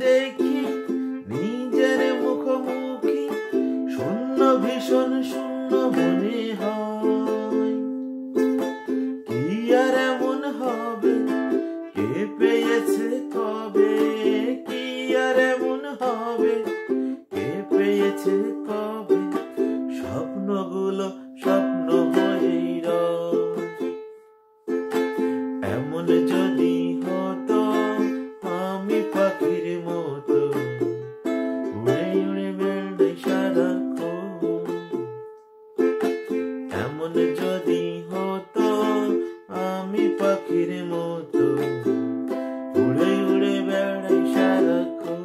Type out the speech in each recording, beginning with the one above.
দেখি নিজের মুখোমুখি, শূন্য ভীষণ শূন্য মনে হয়। কি আর এমন হবে, কে পেয়েছে কবে? কি আর এমন হবে, কে পেয়েছে কবে? স্বপ্নগুলো স্বপ্ন হয়েই রয়। এমন যদি হতো আমি পাখির মতো, উড়ে উড়ে বেড়াই সারাক্ষণ। এমন যদি হতো আমি পাখির মতো, উড়ে উড়ে বেড়াই সারাক্ষণ।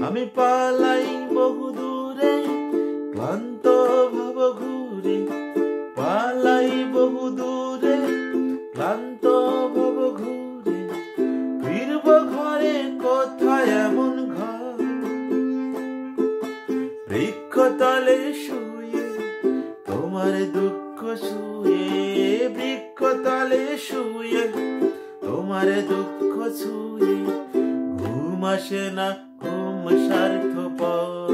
আমি পালাই বহু দূরে, ক্লান্ত ভাব ঘুরে, পালাই বহু দূরে, ক্লান্ত ভাব ঘুরে, ফিরব ঘরে কোথায় এমন ঘর? বৃক্ষতলে শুয়ে তোমার দুঃখ শুয়ে, বৃক্ষতলে শুয়ে তোমার দুঃখ শুয়ে, ঘুম আসে না, ঘুম স্বার্থপর।